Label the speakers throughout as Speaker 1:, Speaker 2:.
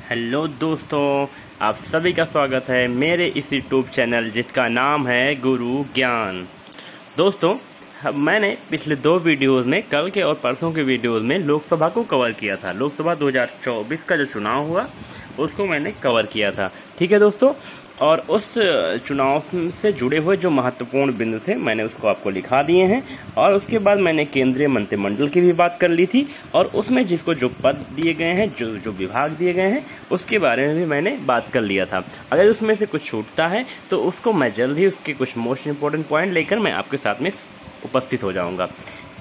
Speaker 1: Hello दोस्तों, आप सभी का स्वागत है मेरे इस यूट्यूब चैनल जिसका नाम है गुरु ज्ञान। दोस्तों, मैंने पिछले 2 वीडियोस में, कल के और परसों के वीडियोस में लोकसभा को कवर किया था। लोकसभा 2024 का जो चुनाव हुआ उसको मैंने कवर किया था। ठीक है दोस्तों, और उस चुनाव से जुड़े हुए जो महत्वपूर्ण बिंदु थे मैंने उसको आपको लिखा दिए हैं। और उसके बाद मैंने केंद्रीय मंत्रिमंडल की भी बात कर ली थी, और उसमें जिसको जो पद दिए गए हैं, जो विभाग दिए गए हैं, उसके बारे में भी मैंने बात कर लिया था। अगर उसमें से कुछ छूटता है तो उसको मैं जल्द ही उसके कुछ मोस्ट इंपॉर्टेंट पॉइंट लेकर मैं आपके साथ में उपस्थित हो जाऊंगा।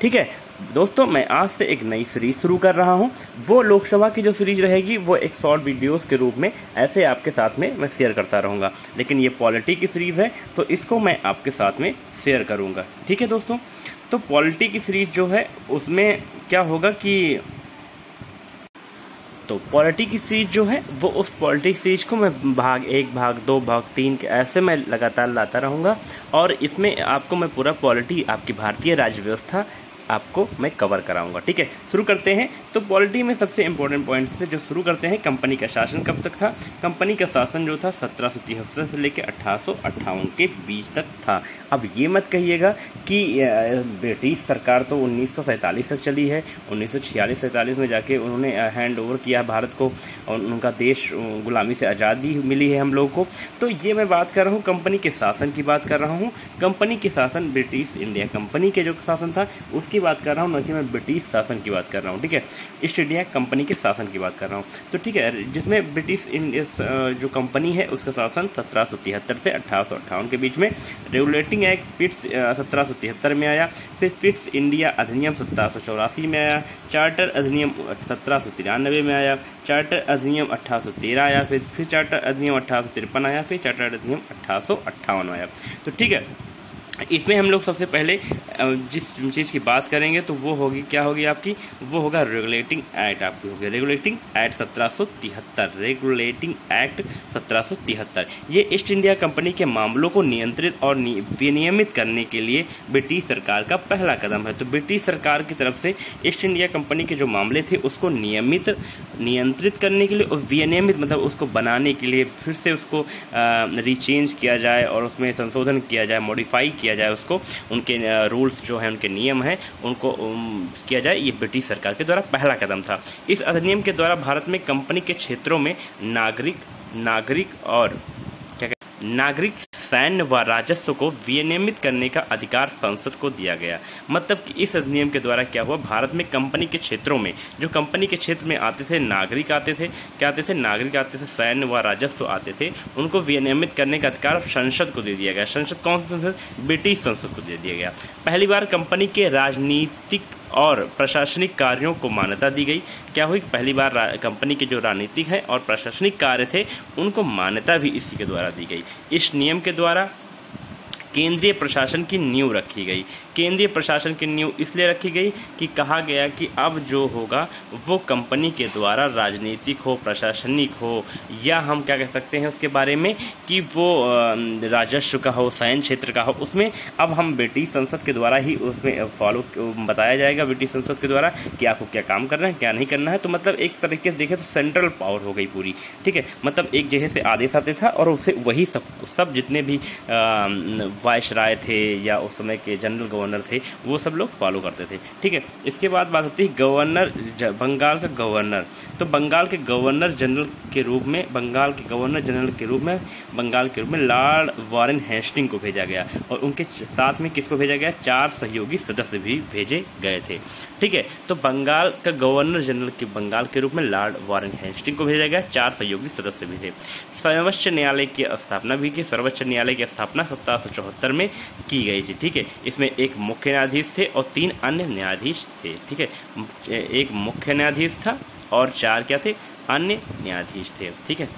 Speaker 1: ठीक है दोस्तों, मैं आज से एक नई सीरीज शुरू कर रहा हूं। वो लोकसभा की जो सीरीज रहेगी वो एक शॉर्ट वीडियोस के रूप में ऐसे आपके साथ में मैं शेयर करता रहूंगा। लेकिन ये पॉलिटी की सीरीज है तो इसको मैं आपके साथ में शेयर करूंगा। ठीक है दोस्तों, तो पॉलिटी की सीरीज जो है उसमें क्या होगा कि पॉलिटी की सीरीज जो है वो उस पॉलिटी सीरीज को मैं भाग 1, भाग 2, भाग 3 के ऐसे मैं लगातार लाता रहूँगा। और इसमें आपको मैं पूरा पॉलिटी, आपकी भारतीय राज्य व्यवस्था आपको मैं कवर कराऊंगा। ठीक है, शुरू करते हैं। तो पॉलिटी में सबसे इंपॉर्टेंट पॉइंट से जो शुरू करते हैं, कंपनी का शासन कब तक था। कंपनी का शासन जो था 1773 से लेकर 1858 के बीच तक था। अब ये मत कहिएगा कि ब्रिटिश सरकार तो 1947 तक चली है। 1946-47 में जाके उन्होंने हैंड ओवर किया भारत को, और उनका देश गुलामी से आज़ादी मिली है हम लोगों को। तो ये मैं बात कर रहा हूँ, कंपनी के शासन की बात कर रहा हूँ। कंपनी के शासन, ब्रिटिश इंडिया कंपनी के जो शासन था उसकी बात कर रहा हूँ, न कि मैं ब्रिटिश शासन की बात कर रहा हूँ। ठीक है, ईस्ट इंडिया कंपनी के शासन की बात कर रहा हूँ। तो ठीक है, जिसमें ब्रिटिश जो कंपनी है उसका शासन 1773 से 1858 के बीच में। रेगुलेटिंग एक्ट पिट्स 1773 में आया। फिर पिट्स इंडिया अधिनियम 1784 में आया। चार्टर अधिनियम 1793 में आया। चार्टर अधिनियम 1813 आया। फिर चार्टर अधिनियम 1853 आया। फिर चार्टर अधिनियम 1858 आया। तो ठीक है, इसमें हम लोग सबसे पहले जिस चीज़ की बात करेंगे तो वो होगी, क्या होगी आपकी, वो होगा रेगुलेटिंग एक्ट आपकी होगी। Regulating act 1773, regulating act 1773। ये ईस्ट इंडिया कंपनी के मामलों को नियंत्रित और विनियमित करने के लिए ब्रिटिश सरकार का पहला कदम है। तो ब्रिटिश सरकार की तरफ से ईस्ट इंडिया कंपनी के जो मामले थे उसको नियंत्रित करने के लिए और विनियमित मतलब उसको बनाने के लिए, फिर से उसको रिचेंज किया जाए और उसमें संशोधन किया जाए, मॉडिफाई किया जाए उसको, उनके रूल्स जो हैं, उनके नियम हैं, उनको किया जाए। ये ब्रिटिश सरकार के द्वारा पहला कदम था। इस अधिनियम के द्वारा भारत में कंपनी के क्षेत्रों में नागरिक सैन्य व राजस्व को विनियमित करने का अधिकार संसद को दिया गया। मतलब कि इस अधिनियम के द्वारा क्या हुआ, भारत में कंपनी के क्षेत्रों में, जो कंपनी के क्षेत्र में आते थे नागरिक आते थे, क्या आते थे, नागरिक आते थे, सैन्य व राजस्व आते थे, उनको विनियमित करने का अधिकार संसद को दे दिया गया। संसद कौन सी संसद, ब्रिटिश संसद को दे दिया गया। पहली बार कंपनी के राजनीतिक और प्रशासनिक कार्यों को मान्यता दी गई। क्या हुई, पहली बार कंपनी के जो राजनीतिक हैं और प्रशासनिक कार्य थे उनको मान्यता भी इसी के द्वारा दी गई। इस नियम के द्वारा केंद्रीय प्रशासन की नींव रखी गई। केंद्रीय प्रशासन की नींव इसलिए रखी गई कि कहा गया कि अब जो होगा वो कंपनी के द्वारा राजनीतिक हो, प्रशासनिक हो, या हम क्या कह सकते हैं उसके बारे में कि वो राजस्व का हो, सैन्य क्षेत्र का हो, उसमें अब हम ब्रिटिश संसद के द्वारा ही उसमें फॉलो बताया जाएगा, ब्रिटिश संसद के द्वारा कि आपको क्या काम करना है, क्या नहीं करना है। तो मतलब एक तरीके से देखें तो सेंट्रल पावर हो गई पूरी। ठीक है, मतलब एक जगह से आदेश आते था और उससे वही सब जितने भी वायसराय थे या उस समय के जनरल गवर्नर थे वो सब लोग फॉलो करते थे। ठीक है, इसके बाद बात होती है गवर्नर, बंगाल का गवर्नर। तो बंगाल के गवर्नर जनरल के रूप में बंगाल के रूप में लॉर्ड वारेन हेस्टिंग को भेजा गया, और उनके साथ में किसको भेजा गया, 4 सहयोगी सदस्य भी भेजे गए थे। ठीक है, तो बंगाल का गवर्नर जनरल के बंगाल के रूप में लॉर्ड वारेन हेस्टिंग को भेजा गया, 4 सहयोगी सदस्य भी थे। सर्वोच्च न्यायालय की स्थापना भी की। सर्वोच्च न्यायालय की स्थापना 1774 में की गई थी। ठीक है, इसमें एक मुख्य न्यायाधीश थे और 3 अन्य न्यायाधीश थे। ठीक है, एक मुख्य न्यायाधीश था और 4 क्या थे, अन्य न्यायाधीश थे। ठीक है,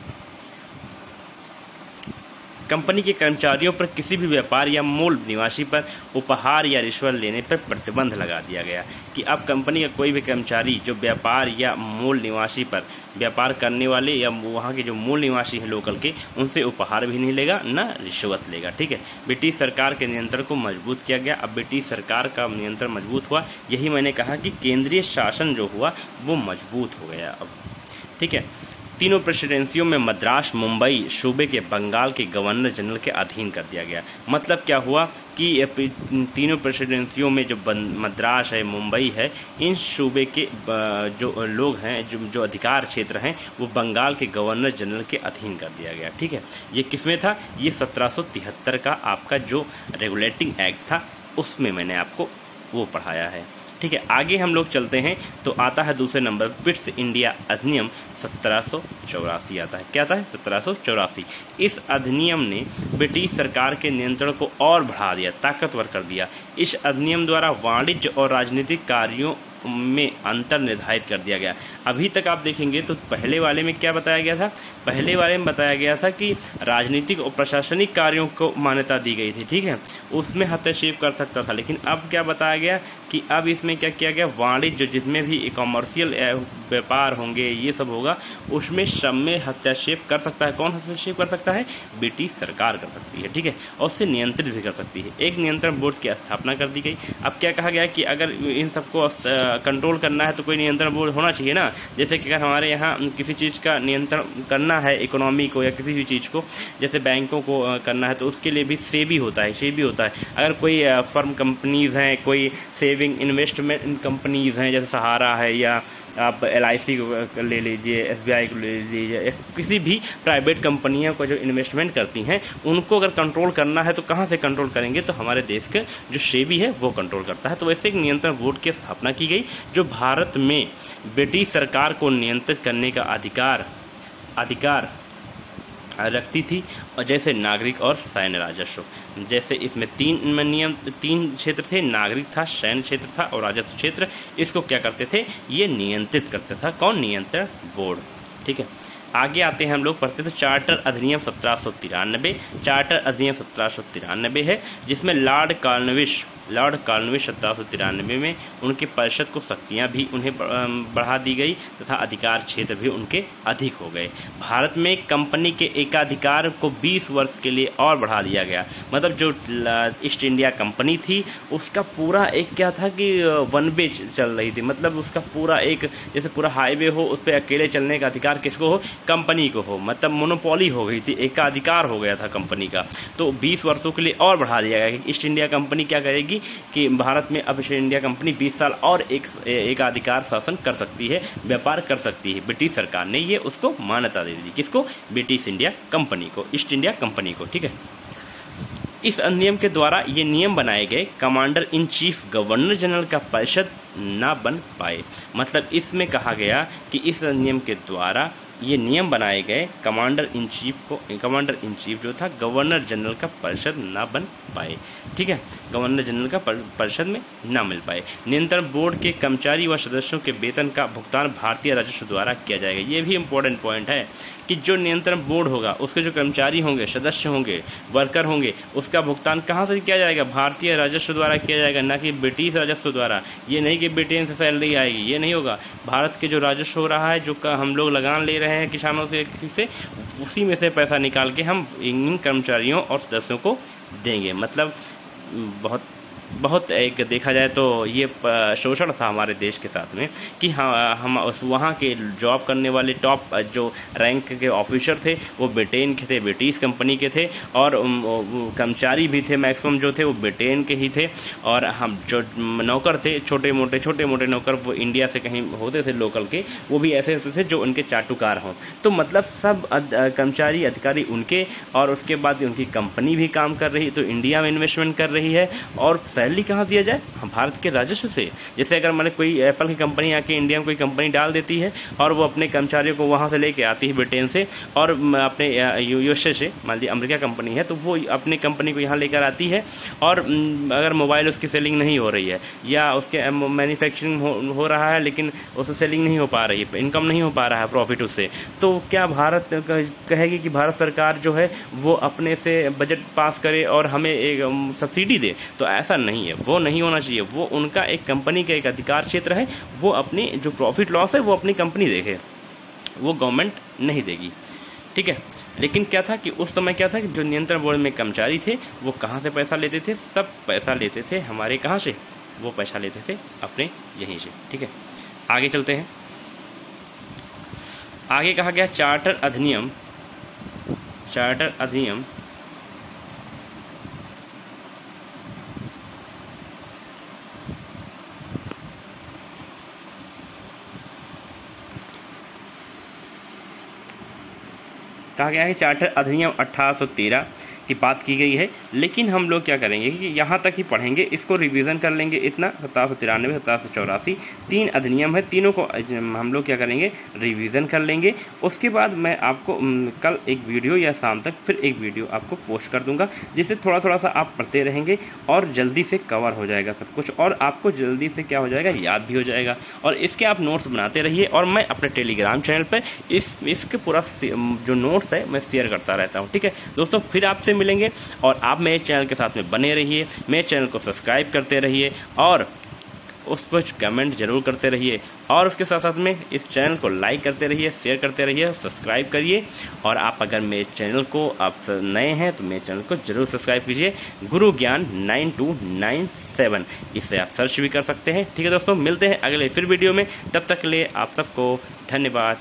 Speaker 1: कंपनी के कर्मचारियों पर किसी भी व्यापार या मूल निवासी पर उपहार या रिश्वत लेने पर प्रतिबंध लगा दिया गया कि अब कंपनी का कोई भी कर्मचारी जो व्यापार या मूल निवासी पर, व्यापार करने वाले या वहाँ के जो मूल निवासी हैं लोकल के, उनसे उपहार भी नहीं लेगा, ना रिश्वत लेगा। ठीक है, ब्रिटिश सरकार के नियंत्रण को मजबूत किया गया। अब ब्रिटिश सरकार का नियंत्रण मजबूत हुआ, यही मैंने कहा कि केंद्रीय शासन जो हुआ वो मजबूत हो गया अब। ठीक है, तीनों प्रेसिडेंसियों में मद्रास मुंबई सूबे के बंगाल के गवर्नर जनरल के अधीन कर दिया गया। मतलब क्या हुआ कि तीनों प्रेसिडेंसियों में जो मद्रास है, मुंबई है, इन सूबे के जो लोग हैं, जो अधिकार क्षेत्र हैं, वो बंगाल के गवर्नर जनरल के अधीन कर दिया गया। ठीक है, ये किसमें था? ये 1773 का आपका जो रेगुलेटिंग एक्ट था उसमें मैंने आपको वो पढ़ाया है। ठीक है, आगे हम लोग चलते हैं तो आता है दूसरे नंबर पिट्स इंडिया अधिनियम 1784 आता है। क्या आता है? 1784। इस अधिनियम ने ब्रिटिश सरकार के नियंत्रण को और बढ़ा दिया, ताकतवर कर दिया। इस अधिनियम द्वारा वाणिज्य और राजनीतिक कार्यों में अंतर निर्धारित कर दिया गया। अभी तक आप देखेंगे तो पहले वाले में क्या बताया गया था? पहले वाले में बताया गया था कि राजनीतिक और प्रशासनिक कार्यों को मान्यता दी गई थी। ठीक है, उसमें हस्तक्षेप कर सकता था। लेकिन अब क्या बताया गया कि अब इसमें क्या किया गया? वाणिज्य, जिसमें भी कॉमर्शियल व्यापार होंगे, ये सब होगा, उसमें सब में हस्तक्षेप कर सकता है। कौन हस्तक्षेप कर सकता है? ब्रिटिश सरकार कर सकती है। ठीक है, और उससे नियंत्रित भी कर सकती है। एक नियंत्रण बोर्ड की स्थापना कर दी गई। अब क्या कहा गया कि अगर इन सबको कंट्रोल करना है तो कोई नियंत्रण बोर्ड होना चाहिए ना। जैसे कि अगर हमारे यहाँ किसी चीज़ का नियंत्रण करना है, इकोनॉमी को या किसी भी चीज़ को, जैसे बैंकों को करना है, तो उसके लिए भी सेबी होता है, सेबी होता है। अगर कोई फर्म कंपनीज़ हैं, कोई सेविंग इन्वेस्टमेंट कंपनीज़ हैं, जैसे सहारा है, या आप LIC को ले लीजिए, SBI को ले लीजिए, या किसी भी प्राइवेट कंपनियों को जो इन्वेस्टमेंट करती हैं, उनको अगर कंट्रोल करना है तो कहाँ से कंट्रोल करेंगे? तो हमारे देश के जो सेबी है वो कंट्रोल करता है। तो वैसे एक नियंत्रण बोर्ड की स्थापना की गई जो भारत में ब्रिटिश सरकार को नियंत्रित करने का अधिकार रखती थी। और जैसे नागरिक और सैन्य राजस्व, जैसे इसमें तीन क्षेत्र थे, नागरिक था, सैन्य क्षेत्र था और राजस्व क्षेत्र। इसको क्या करते थे? ये नियंत्रित करते था। कौन? नियंत्रण बोर्ड। ठीक है, आगे आते हैं हम लोग पढ़ते थे चार्टर अधिनियम 1793। चार्टर अधिनियम 1793 है, जिसमें लॉर्ड कॉर्नवालिस 1793 में उनके परिषद को शक्तियाँ भी उन्हें बढ़ा दी गई तथा अधिकार क्षेत्र भी उनके अधिक हो गए। भारत में कंपनी के एकाधिकार को 20 वर्ष के लिए और बढ़ा दिया गया। मतलब जो ईस्ट इंडिया कंपनी थी उसका पूरा एक क्या था कि वन वे चल रही थी। मतलब उसका पूरा एक, जैसे पूरा हाईवे हो, उस पर अकेले चलने का अधिकार किसको हो? कंपनी को हो। मतलब मोनोपोली हो गई थी, एकाधिकार हो गया था कंपनी का। तो 20 वर्षों के लिए और बढ़ा दिया गया कि ईस्ट इंडिया कंपनी क्या करेगी कि भारत में अब ईस्ट इंडिया कंपनी 20 साल और एक अधिकार शासन कर सकती है, व्यापार कर सकती है। ब्रिटिश सरकार ने ये उसको मान्यता दे दी। किसको? ब्रिटिश इंडिया कंपनी को, ईस्ट इंडिया कंपनी को। ठीक है, इस अधिनियम के द्वारा ये नियम बनाए गए commander in chief governor general का परिषद ना बन पाए। मतलब इसमें कहा गया कि इस अधिनियम के द्वारा ये नियम बनाए गए कमांडर इन चीफ जो था गवर्नर जनरल का परिषद ना बन पाए। ठीक है, गवर्नर जनरल का परिषद में ना मिल पाए। नियंत्रण बोर्ड के कर्मचारी व सदस्यों के वेतन का भुगतान भारतीय राजस्व द्वारा किया जाएगा। ये भी इम्पोर्टेंट पॉइंट है कि जो नियंत्रण बोर्ड होगा उसके जो कर्मचारी होंगे, सदस्य होंगे, वर्कर होंगे, उसका भुगतान कहाँ से किया जाएगा? भारतीय राजस्व द्वारा किया जाएगा, ना कि ब्रिटिश राजस्व द्वारा। ये नहीं कि ब्रिटेन से सैलरी आएगी, ये नहीं होगा। भारत के जो राजस्व हो रहा है, जो हम लोग लगान ले रहे हैं किसानों से, किसी से, उसी में से पैसा निकाल के हम इन कर्मचारियों और सदस्यों को देंगे। मतलब बहुत एक देखा जाए तो ये शोषण था हमारे देश के साथ में कि हाँ, हम वहाँ के जॉब करने वाले टॉप जो रैंक के ऑफिसर थे वो ब्रिटेन के थे, ब्रिटिश कंपनी के थे, और कर्मचारी भी थे मैक्सिमम जो थे वो ब्रिटेन के ही थे। और हम जो नौकर थे, छोटे मोटे नौकर, वो इंडिया से कहीं होते थे लोकल के, वो भी ऐसे होते थे जो उनके चाटुकार हों। तो मतलब सब कर्मचारी अधिकारी उनके, और उसके बाद उनकी कंपनी भी काम कर रही, तो इंडिया में इन्वेस्टमेंट कर रही है। और सैलरी कहाँ दिया जाए? भारत के राजस्व से। जैसे अगर मैंने कोई एप्पल की कंपनी आके इंडिया में कोई कंपनी डाल देती है और वो अपने कर्मचारियों को वहाँ से लेके आती है ब्रिटेन से, और अपने USA से, मान लीजिए अमेरिका कंपनी है, तो वो अपनी कंपनी को यहाँ लेकर आती है, और अगर मोबाइल उसकी सेलिंग नहीं हो रही है या उसके मैन्युफैक्चरिंग हो रहा है लेकिन उससे सेलिंग नहीं हो पा रही है, इनकम नहीं हो पा रहा है प्रॉफिट उससे, तो क्या भारत कहेगी कि भारत सरकार जो है वो अपने से बजट पास करे और हमें एक सब्सिडी दे? तो ऐसा नहीं है, वो नहीं होना चाहिए। वो उनका एक कंपनी का एक अधिकार क्षेत्र है, वो अपनी जो प्रॉफिट लॉस है वो अपनी कंपनी देखे, वो गवर्नमेंट नहीं देगी। ठीक है, लेकिन क्या था कि उस समय क्या था कि जो नियंत्रण बोर्ड में कर्मचारी थे वो कहाँ से पैसा लेते थे? सब पैसा लेते थे हमारे कहाँ से? वो पैसा लेते थे अपने यहीं से। ठीक है, आगे चलते हैं। आगे कहा गया चार्टर अधिनियम कहा गया है चार्टर अधिनियम 1813 की बात की गई है। लेकिन हम लोग क्या करेंगे कि यहाँ तक ही पढ़ेंगे, इसको रिवीजन कर लेंगे। इतना 1793, 1784 3 अधिनियम है, तीनों को हम लोग क्या करेंगे, रिवीजन कर लेंगे। उसके बाद मैं आपको कल एक वीडियो या शाम तक फिर एक वीडियो आपको पोस्ट कर दूंगा, जिससे थोड़ा थोड़ा सा आप पढ़ते रहेंगे और जल्दी से कवर हो जाएगा सब कुछ, और आपको जल्दी से क्या हो जाएगा, याद भी हो जाएगा। और इसके आप नोट्स बनाते रहिए, और मैं अपने टेलीग्राम चैनल पर इसके पूरा जो नोट्स है मैं शेयर करता रहता हूँ। ठीक है दोस्तों, फिर आपसे मिलेंगे, और आप मेरे चैनल के साथ में बने रहिए, मेरे चैनल को सब्सक्राइब करते रहिए और उस पर कमेंट जरूर करते रहिए, और उसके साथ साथ में इस चैनल को लाइक करते रहिए, शेयर करते रहिए, सब्सक्राइब करिए। और आप अगर मेरे चैनल को आप नए हैं तो मेरे चैनल को जरूर सब्सक्राइब कीजिए, गुरु ज्ञान 9297, इसे आप सर्च भी कर सकते हैं। ठीक है दोस्तों, मिलते हैं अगले फिर वीडियो में, तब तक के लिए आप सबको धन्यवाद।